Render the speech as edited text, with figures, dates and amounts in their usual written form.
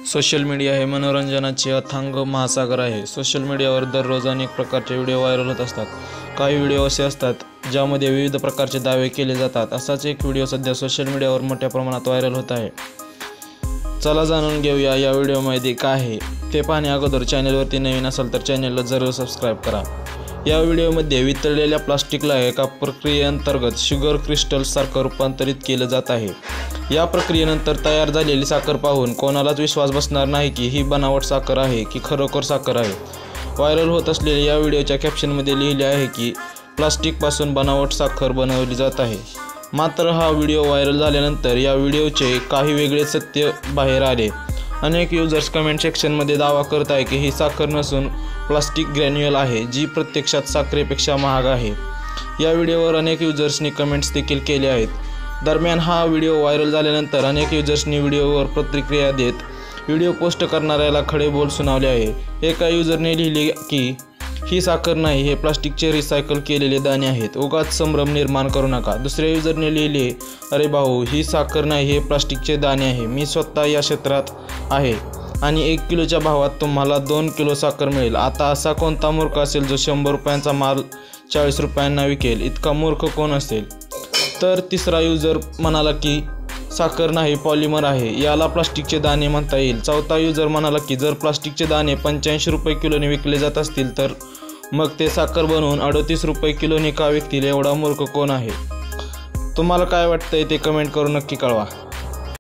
Social media हे मनोरंजनाचे अथांग महासागर आहे। सोशल मीडियावर दररोज अनेक प्रकारचे व्हिडिओ व्हायरल होत असतात। काही व्हिडिओ असे असतात ज्यामध्ये विविध प्रकारचे दावे केले जातात। असाच एक व्हिडिओ सध्या सोशल मीडियावर मोठ्या प्रमाणात व्हायरल होत आहे। चला जाणून घेऊया या व्हिडिओमध्ये काय आहे ते। पाहण्या अगोदर चॅनलवरती नवीन असाल तर चॅनलला जरूर सबस्क्राइब करा। या व्हिडिओमध्ये वितळलेल्या प्लास्टिकला एका प्रक्रियेअंतर्गत शुगर क्रिस्टल्स सारखं रूपांतरित केलं जात आहे। या प्रक्रियेनंतर तयार झालेली साखर पाहून कोणालाच विश्वास बसणार नाही की ही बनावट साखर आहे की खरोखर साखर आहे। व्हायरल होत असलेल्या या व्हिडिओच्या कॅप्शनमध्ये लिहिले आहे की प्लास्टिकपासून बनावट साखर बनवली जात आहे। मात्र हा व्हिडिओ व्हायरल झाल्यानंतर या व्हिडिओचे काही वेगळे सत्य बाहेर आले। अनेक यूजर्स कमेंट सेक्शनमध्ये दावा करत आहे की ही साखर नसून प्लास्टिक ग्रॅन्युअल आहे, जी प्रत्यक्षात साखरेपेक्षा महाग आहे। या व्हिडिओवर अनेक यूजर्सनी कमेंट्स देखील केले आहेत। दरम्यान हा व्हिडिओ व्हायरल झाल्यानंतर अनेक यूजर्सनी व्हिडिओवर प्रतिक्रिया देत व्हिडिओ पोस्ट करणाऱ्याला खडे बोल सुनावले आहे। एका यूजरने लिहिले की ही साखर नाही, हे प्लास्टिकचे रिसायकल केलेले दाणे आहेत, उगाच संभ्रम निर्माण करू नका। दुसऱ्या यूजरने लिहिले, अरे भाऊ, ही साखर नाही, हे प्लास्टिकचे दाणे आहे, मी स्वतः या क्षेत्रात आहे आणि 1 किलोच्या भावात तुम्हाला 2 किलो साखर मिळेल। आता असा कोणता मूर्ख असेल जो 100 रुपयांचा माल 40 रुपयांना विकेल? इतका मूर्ख कोण असेल? तर तिसरा यूजर म्हणाला की साखर नाही, पॉलिमर आहे, याला प्लास्टिकचे दाणे म्हणता येईल। चौथा यूजर म्हणाला की जर प्लास्टिकचे दाणे 85 रुपये किलोने विकले जात असतील तर मग ते साखर बनवून 38 रुपये किलोने का विकतील? एवढा मूर्ख कोण आहे? तुम्हाला काय वाटतंय ते कमेंट करून नक्की कळवा।